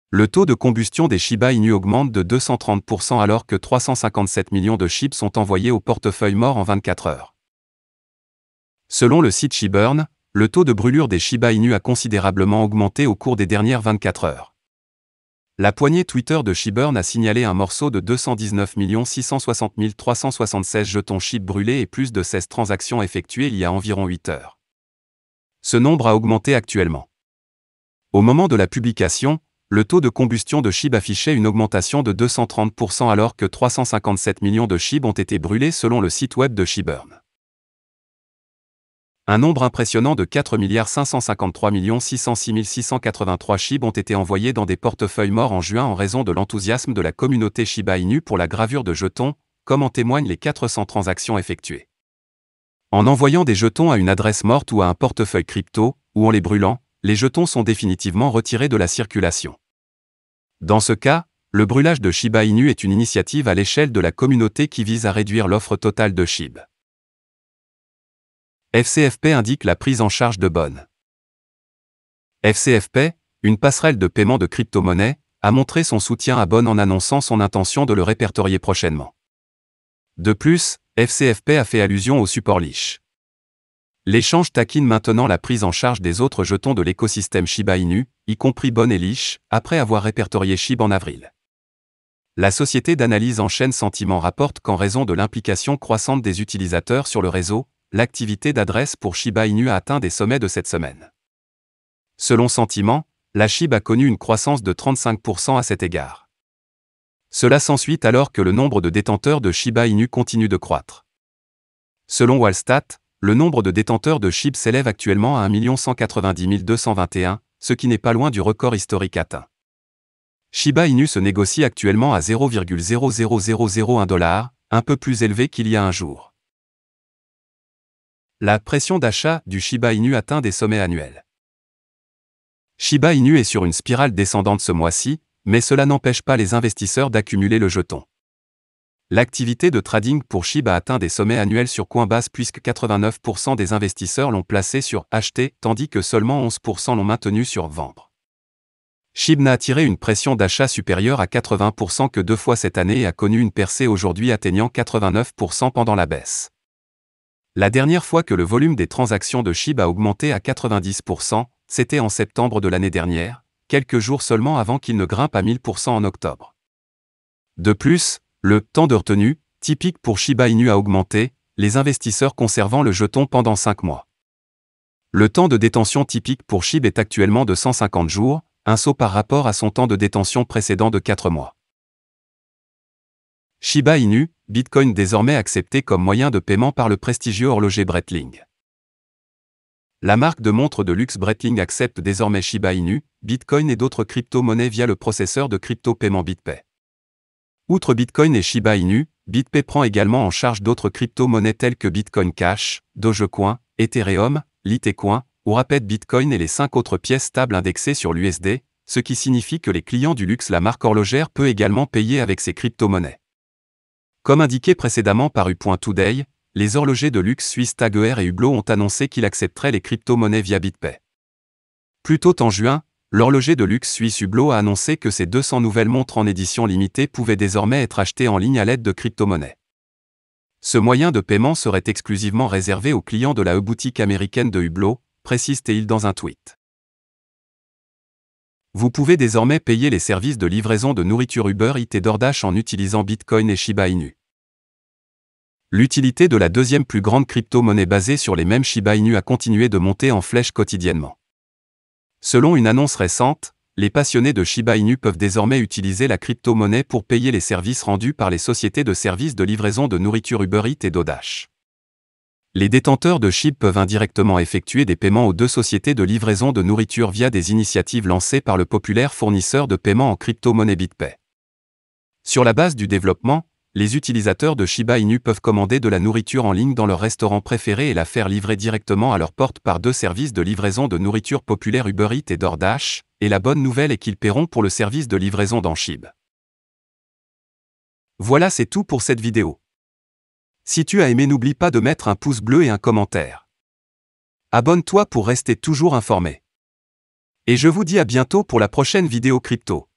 Le taux de combustion des Shiba Inu augmente de 230% alors que 357 millions de SHIB sont envoyés au portefeuille mort en 24 heures. Selon le site SheBurn, le taux de brûlure des Shiba Inu a considérablement augmenté au cours des dernières 24 heures. La poignée Twitter de SheBurn a signalé un morceau de 219 660 376 jetons SHIB brûlés et plus de 16 transactions effectuées il y a environ 8 heures. Ce nombre a augmenté actuellement. Au moment de la publication, le taux de combustion de SHIB affichait une augmentation de 230% alors que 357 millions de SHIB ont été brûlés selon le site web de SheBurn. Un nombre impressionnant de 4 553 606 683 SHIB ont été envoyés dans des portefeuilles morts en juin en raison de l'enthousiasme de la communauté Shiba Inu pour la gravure de jetons, comme en témoignent les 400 transactions effectuées. En envoyant des jetons à une adresse morte ou à un portefeuille crypto, ou en les brûlant, les jetons sont définitivement retirés de la circulation. Dans ce cas, le brûlage de Shiba Inu est une initiative à l'échelle de la communauté qui vise à réduire l'offre totale de SHIB. FCFP indique la prise en charge de Bon. FCFP, une passerelle de paiement de crypto-monnaie, a montré son soutien à Bon en annonçant son intention de le répertorier prochainement. De plus, FCFP a fait allusion au support Leash. L'échange taquine maintenant la prise en charge des autres jetons de l'écosystème Shiba Inu, y compris Bon et Leash, après avoir répertorié SHIB en avril. La société d'analyse en chaîne Sentiment rapporte qu'en raison de l'implication croissante des utilisateurs sur le réseau, l'activité d'adresse pour Shiba Inu a atteint des sommets de cette semaine. Selon Sentiment, la SHIB a connu une croissance de 35% à cet égard. Cela s'ensuit alors que le nombre de détenteurs de Shiba Inu continue de croître. Selon Wallstat, le nombre de détenteurs de SHIB s'élève actuellement à 1 190 221, ce qui n'est pas loin du record historique atteint. Shiba Inu se négocie actuellement à 0,00001 $, un peu plus élevé qu'il y a un jour. La pression d'achat du Shiba Inu atteint des sommets annuels. Shiba Inu est sur une spirale descendante ce mois-ci, mais cela n'empêche pas les investisseurs d'accumuler le jeton. L'activité de trading pour SHIB a atteint des sommets annuels sur Coinbase puisque 89% des investisseurs l'ont placé sur acheter, tandis que seulement 11% l'ont maintenu sur vendre. SHIB n'a attiré une pression d'achat supérieure à 80% que 2 fois cette année et a connu une percée aujourd'hui atteignant 89% pendant la baisse. La dernière fois que le volume des transactions de SHIB a augmenté à 90%, c'était en septembre de l'année dernière, quelques jours seulement avant qu'il ne grimpe à 1000% en octobre. De plus, le temps de retenue, typique pour Shiba Inu a augmenté, les investisseurs conservant le jeton pendant 5 mois. Le temps de détention typique pour SHIB est actuellement de 150 jours, un saut par rapport à son temps de détention précédent de 4 mois. Shiba Inu, Bitcoin désormais accepté comme moyen de paiement par le prestigieux horloger Breitling. La marque de montres de luxe Breitling accepte désormais Shiba Inu, Bitcoin et d'autres crypto-monnaies via le processeur de crypto-paiement BitPay. Outre Bitcoin et Shiba Inu, BitPay prend également en charge d'autres crypto-monnaies telles que Bitcoin Cash, Dogecoin, Ethereum, Litecoin, ou Rapid Bitcoin et les 5 autres pièces stables indexées sur l'USD, ce qui signifie que les clients du luxe la marque horlogère peut également payer avec ces crypto-monnaies. Comme indiqué précédemment par U.Today, les horlogers de luxe suisses Tag Heuer et Hublot ont annoncé qu'ils accepteraient les crypto-monnaies via BitPay. Plus tôt en juin, l'horloger de luxe suisse Hublot a annoncé que ses 200 nouvelles montres en édition limitée pouvaient désormais être achetées en ligne à l'aide de crypto-monnaies. Ce moyen de paiement serait exclusivement réservé aux clients de la e-boutique américaine de Hublot, précise Teil dans un tweet. Vous pouvez désormais payer les services de livraison de nourriture Uber Eats et DoorDash en utilisant Bitcoin et Shiba Inu. L'utilité de la deuxième plus grande crypto-monnaie basée sur les mêmes Shiba Inu a continué de monter en flèche quotidiennement. Selon une annonce récente, les passionnés de Shiba Inu peuvent désormais utiliser la crypto-monnaie pour payer les services rendus par les sociétés de services de livraison de nourriture Uber Eats et DoorDash. Les détenteurs de SHIB peuvent indirectement effectuer des paiements aux 2 sociétés de livraison de nourriture via des initiatives lancées par le populaire fournisseur de paiement en crypto-monnaie BitPay. Sur la base du développement, les utilisateurs de Shiba Inu peuvent commander de la nourriture en ligne dans leur restaurant préféré et la faire livrer directement à leur porte par 2 services de livraison de nourriture populaires Uber Eats et DoorDash, et la bonne nouvelle est qu'ils paieront pour le service de livraison dans SHIB. Voilà, c'est tout pour cette vidéo. Si tu as aimé, n'oublie pas de mettre un pouce bleu et un commentaire. Abonne-toi pour rester toujours informé. Et je vous dis à bientôt pour la prochaine vidéo crypto.